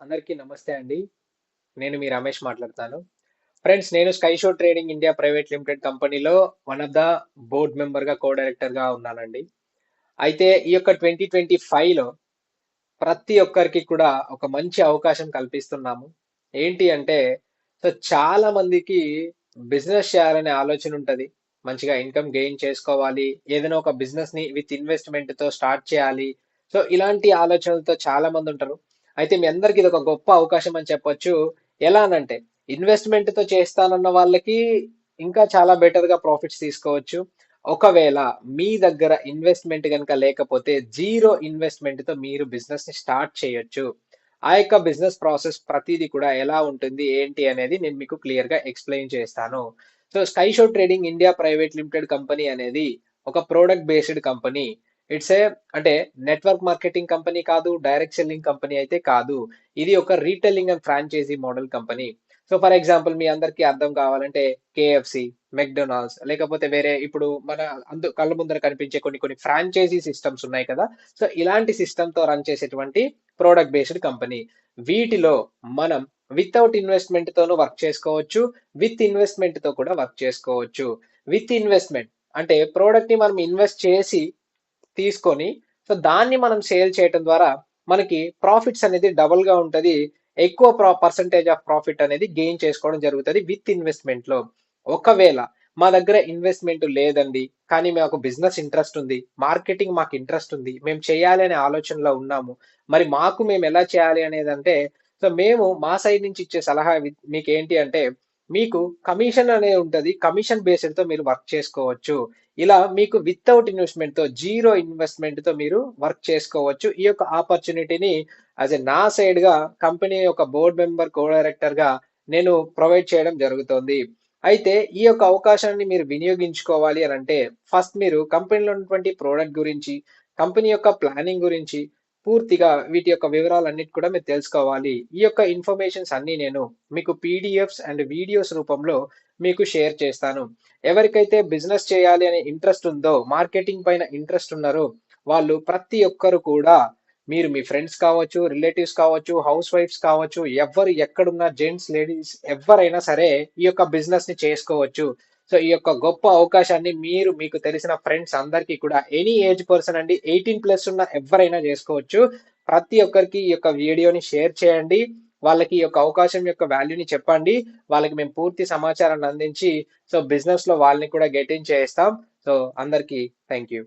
అందరికీ నమస్తే అండి. నేను మీ రమేష్ మాట్లాడతాను. ఫ్రెండ్స్, నేను sky Show trading India private limited కంపెనీలో వన్ ఆఫ్ ద బోర్డ్ మెంబర్‌గా, కో డైరెక్టర్‌గా ఉన్నానండి. అయితే ఈ యొక్క 2025లో ప్రతి ఒక్కరికి కూడా ఒక మంచి అవకాశం కల్పిస్తున్నాము. ఏంటి అంటే, చాలా మందికి బిజినెస్ చేయాలనే ఆలోచన ఉంటది. మంచిగా ఇన్‌కమ్ గెయిన్ చేసుకోవాలి. ఏదైనా ఒక బిజినెస్‌ని విత్ ఇన్వెస్ట్‌మెంట్‌తో స్టార్ట్ చేయాలి. ఇలాంటి ఆలోచనలతో చాలా మంది ఉంటారు. అయితే మీ అందరికి ఇదొక గొప్ప అవకాశం అని చెప్పొచ్చు. ఎలా అనంటే, ఇన్వెస్ట్‌మెంట్‌తో చేస్తానన్న వాళ్ళకి ఇంకా చాలా బెటర్‌గా ప్రాఫిట్స్ తీసుకోవచ్చు. ఒకవేళ మీ దగ్గర ఇన్వెస్ట్‌మెంట్ గనుక లేకపోతే జీరో ఇన్వెస్ట్‌మెంట్‌తో మీరు బిజినెస్‌ని స్టార్ట్ చేయొచ్చు. ఆ యొక్క బిజినెస్ ప్రాసెస్ ప్రతీది కూడా ఎలా ఉంటుంది, ఏంటి అనేది నేను మీకు క్లియర్‌గా ఎక్స్‌ప్లెయిన్ చేస్తాను. Sky Show trading India private limited company అనేది ఒక product based company. It's a అంటే నెట్వర్క్ మార్కెటింగ్ కంపెనీ కాదు, డైరెక్ట్ సెల్లింగ్ కంపెనీ అయితే కాదు. ఇది ఒక retailing and franchise model company. For example మీ అందరికీ అర్థం కావాలంటే కేఎఫ్‌సి, మెక్‌డొనాల్డ్స్ లేకపోతే వేరే ఇప్పుడు మన కళ్ళ ముందర కనిపించే కొన్ని కొన్ని ఫ్రాంచైజీ సిస్టమ్స్ ఉన్నాయి కదా! ఇలాంటి సిస్టమ్‌తో రన్ చేసేటువంటి ప్రొడక్ట్ బేస్డ్ కంపెనీ. వీటిలో మనం వితౌట్ ఇన్వెస్ట్‌మెంట్ తోను వర్క్ చేసుకోవచ్చు. విత్ ఇన్వెస్ట్‌మెంట్ తో కూడా వర్క్ చేసుకోవచ్చు. విత్ ఇన్వెస్ట్‌మెంట్ అంటే ప్రొడక్ట్‌ని మనం ఇన్వెస్ట్ చేసి తీసుకొని దాన్ని మనం సేల్ చేయటం ద్వారా మనకి ప్రాఫిట్స్ అనేది డబుల్ గా ఉంటది. ఎక్కువ పర్సంటేజ్ ఆఫ్ ప్రాఫిట్ అనేది గెయిన్ చేసుకోవడం జరుగుతది విత్ ఇన్వెస్ట్‌మెంట్ లో. ఒకవేళ మా దగ్గర ఇన్వెస్ట్‌మెంట్ లేదండి, కానీ మాకు బిజినెస్ ఇంట్రెస్ట్ ఉంది, మార్కెటింగ్ మాకు ఇంట్రెస్ట్ ఉంది, మేము చేయాలి అనే ఆలోచనలో ఉన్నాము. మరి మేము ఎలా చేయాలి అనేదంటే, మేము మా సైడ్ నుంచి ఇచ్చే సలహా మీకేంటి అంటే, మీకు కమిషన్ అనేది ఉంటది. కమిషన్ బేస్డ్ తో మీరు వర్క్ చేసుకోవచ్చు. ఇలా మీకు వితౌట్ ఇన్వెస్ట్‌మెంట్ తో, జీరో ఇన్వెస్ట్‌మెంట్ తో మీరు వర్క్ చేసుకోవచ్చు. ఈ యొక్క ఆపర్చునిటీని నా సైడ్‌గా కంపెనీ యొక్క బోర్డ్ మెంబర్, కో డైరెక్టర్‌గా నేను ప్రొవైడ్ చేయడం జరుగుతోంది. అయితే ఈ యొక్క అవకాశాన్ని మీరు వినియోగించుకోవాలి అనంటే, ఫస్ట్ మీరు కంపెనీలో ఉన్నటువంటి ప్రొడక్ట్ గురించి, కంపెనీ యొక్క ప్లానింగ్ గురించి, పూర్తిగా వీటి యొక్క వివరాలన్నిటి కూడా మీరు తెలుసుకోవాలి. ఈ యొక్క ఇన్ఫర్మేషన్స్ అన్నీ నేను మీకు పీడిఎఫ్స్ అండ్ వీడియోస్ రూపంలో మీకు షేర్ చేస్తాను. ఎవరికైతే బిజినెస్ చేయాలి అనే ఇంట్రెస్ట్ ఉందో, మార్కెటింగ్ పైన ఇంట్రెస్ట్ ఉన్నారో, వాళ్ళు ప్రతి ఒక్కరు కూడా మీరు మీ ఫ్రెండ్స్ కావచ్చు, రిలేటివ్స్ కావచ్చు, హౌస్ వైఫ్స్ కావచ్చు, ఎవ్వరు ఎక్కడున్న జెంట్స్, లేడీస్ ఎవ్వరైనా సరే ఈ యొక్క బిజినెస్ ని చేసుకోవచ్చు. ఈ యొక్క గొప్ప అవకాశాన్ని మీరు మీకు తెలిసిన ఫ్రెండ్స్ అందరికీ కూడా ఎనీ ఏజ్ పర్సన్ అండి, 18+ ఉన్న ఎవరైనా చేసుకోవచ్చు. ప్రతి ఒక్కరికి ఈ యొక్క వీడియోని షేర్ చేయండి. వాళ్ళకి ఈ యొక్క అవకాశం యొక్క వాల్యూని చెప్పండి. వాళ్ళకి మేము పూర్తి సమాచారాన్ని అందించి బిజినెస్ లో వాళ్ళని కూడా గెట్ ఇన్ చేస్తాం. అందరికీ థ్యాంక్ యూ.